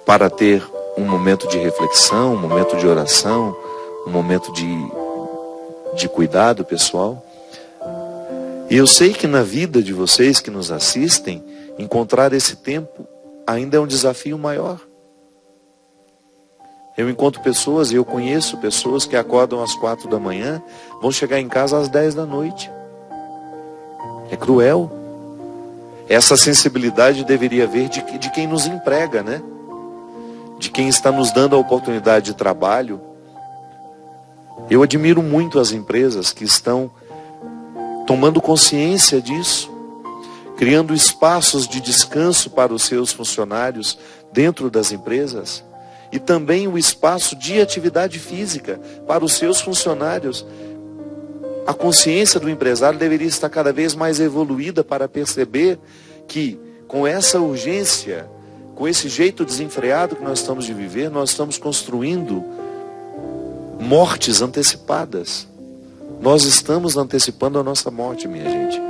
para ter um momento de reflexão, um momento de oração, um momento de cuidado pessoal. E eu sei que na vida de vocês que nos assistem, encontrar esse tempo ainda é um desafio maior. Eu encontro pessoas, e eu conheço pessoas que acordam às 4 da manhã, vão chegar em casa às 10 da noite. É cruel. Essa sensibilidade deveria vir de quem nos emprega, né? De quem está nos dando a oportunidade de trabalho. Eu admiro muito as empresas que estão tomando consciência disso, criando espaços de descanso para os seus funcionários dentro das empresas e também o espaço de atividade física para os seus funcionários. A consciência do empresário deveria estar cada vez mais evoluída para perceber que com essa urgência, com esse jeito desenfreado que nós estamos de viver, nós estamos construindo mortes antecipadas. Nós estamos antecipando a nossa morte, minha gente.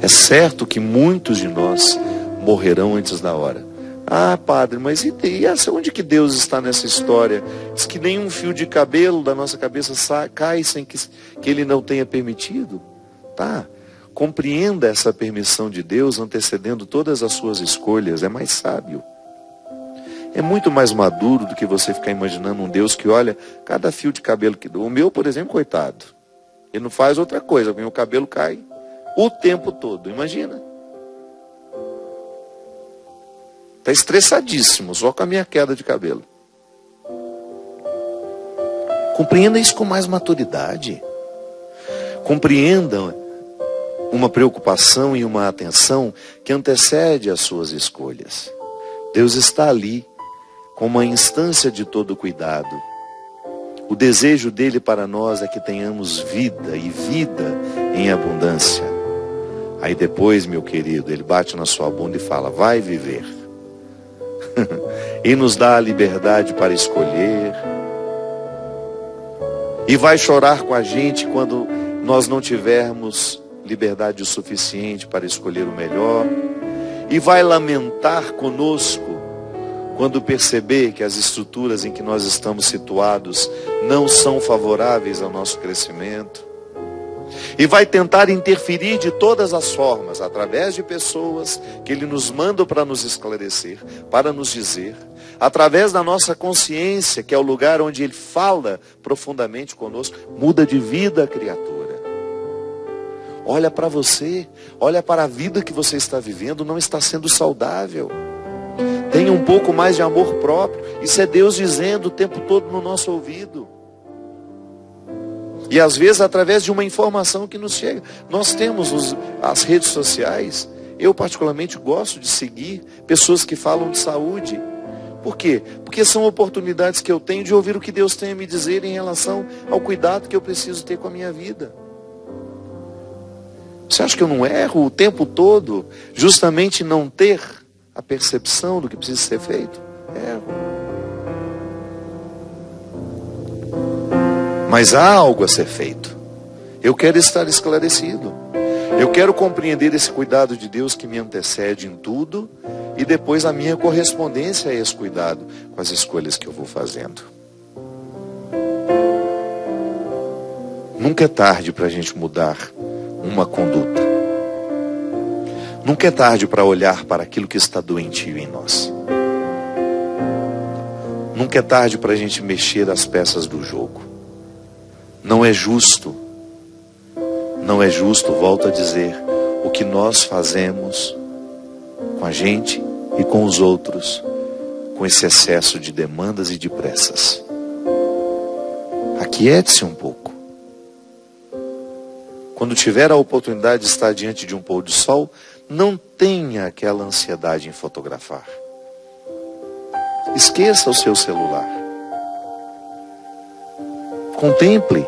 É certo que muitos de nós morrerão antes da hora. Ah, padre, mas e onde que Deus está nessa história? Diz que nenhum fio de cabelo da nossa cabeça cai sem que Ele não tenha permitido. Tá, compreenda essa permissão de Deus antecedendo todas as suas escolhas. É mais sábio. É muito mais maduro do que você ficar imaginando um Deus que olha cada fio de cabelo que dá. O meu, por exemplo, coitado, ele não faz outra coisa, porque o cabelo cai o tempo todo. Imagina. Está estressadíssimo, só com a minha queda de cabelo. Compreenda isso com mais maturidade. Compreenda uma preocupação e uma atenção que antecede as suas escolhas. Deus está ali com uma instância de todo cuidado. O desejo dele para nós é que tenhamos vida e vida em abundância. Aí depois, meu querido, ele bate na sua bunda e fala: vai viver. E nos dá a liberdade para escolher. E vai chorar com a gente quando nós não tivermos liberdade o suficiente para escolher o melhor. E vai lamentar conosco quando perceber que as estruturas em que nós estamos situados não são favoráveis ao nosso crescimento. E vai tentar interferir de todas as formas, através de pessoas que Ele nos manda para nos esclarecer, para nos dizer, através da nossa consciência, que é o lugar onde Ele fala profundamente conosco. Muda de vida, criatura. Olha para você, olha para a vida que você está vivendo, não está sendo saudável. Tenha um pouco mais de amor próprio. Isso é Deus dizendo o tempo todo no nosso ouvido. E às vezes através de uma informação que nos chega. Nós temos as redes sociais. Eu particularmente gosto de seguir pessoas que falam de saúde. Por quê? Porque são oportunidades que eu tenho de ouvir o que Deus tem a me dizer em relação ao cuidado que eu preciso ter com a minha vida. Você acha que eu não erro o tempo todo justamente não ter a percepção do que precisa ser feito? Erro. Mas há algo a ser feito. Eu quero estar esclarecido. Eu quero compreender esse cuidado de Deus que me antecede em tudo e depois a minha correspondência a esse cuidado com as escolhas que eu vou fazendo. Nunca é tarde para a gente mudar uma conduta. Nunca é tarde para olhar para aquilo que está doentio em nós. Nunca é tarde para a gente mexer as peças do jogo. Não é justo, volto a dizer, o que nós fazemos com a gente e com os outros, com esse excesso de demandas e de pressas. Aquiete-se um pouco. Quando tiver a oportunidade de estar diante de um pôr do sol, não tenha aquela ansiedade em fotografar. Esqueça o seu celular. Contemple.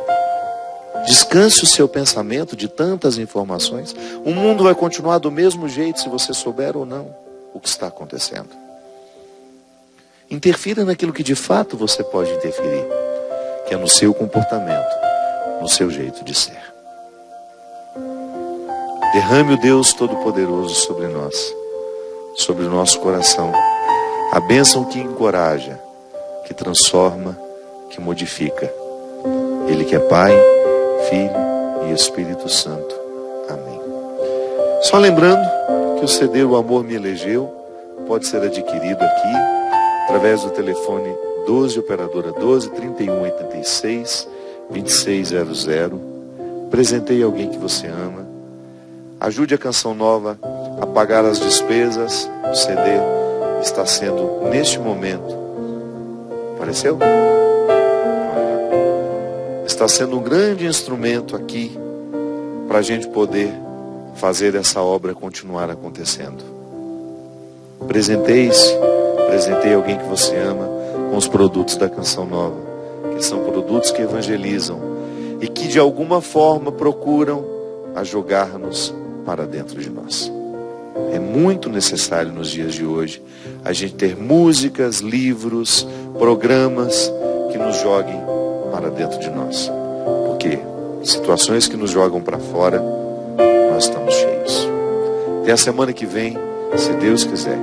Descanse o seu pensamento de tantas informações. O mundo vai continuar do mesmo jeito se você souber ou não o que está acontecendo. Interfira naquilo que de fato você pode interferir, que é no seu comportamento, no seu jeito de ser. Derrame o Deus Todo-Poderoso sobre nós, sobre o nosso coração, a bênção que encoraja, que transforma, que modifica. Ele que é Pai, Filho e Espírito Santo. Amém. Só lembrando que o CD O Amor Me Elegeu pode ser adquirido aqui, através do telefone 12, operadora 12, 3186, 2600. Presenteie alguém que você ama. Ajude a Canção Nova a pagar as despesas. O CD está sendo, neste momento, apareceu? Está sendo um grande instrumento aqui para a gente poder fazer essa obra continuar acontecendo. Presenteie-se, presenteie alguém que você ama com os produtos da Canção Nova, que são produtos que evangelizam e que de alguma forma procuram a jogar-nos para dentro de nós. É muito necessário nos dias de hoje a gente ter músicas, livros, programas que nos joguem para dentro de nós. Porque situações que nos jogam para fora, nós estamos cheios. Até a semana que vem, se Deus quiser.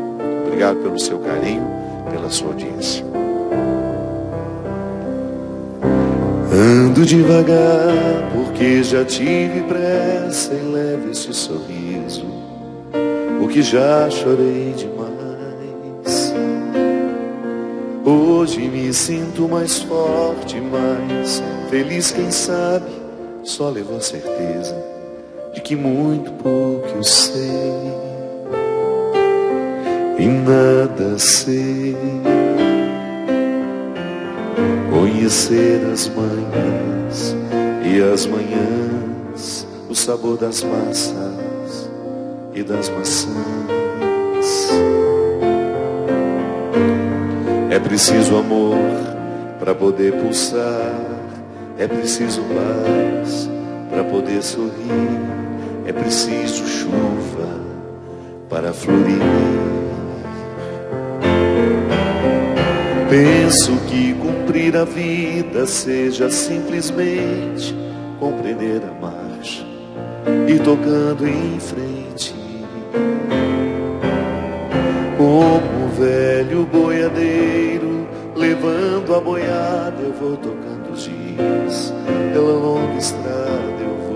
Obrigado pelo seu carinho, pela sua audiência. Ando devagar, porque já tive pressa e leve este sorriso, porque já chorei demais. Hoje me sinto mais forte, mais feliz, quem sabe, só levou a certeza de que muito pouco eu sei e nada sei. Conhecer as manhãs e as manhãs, o sabor das massas e das maçãs. É preciso amor para poder pulsar, é preciso paz para poder sorrir, é preciso chuva para florir. Penso que cumprir a vida seja simplesmente compreender a marcha e tocando em frente. Como o velho boiadeiro levando a boiada, eu vou tocando os dias. Pela longa estrada eu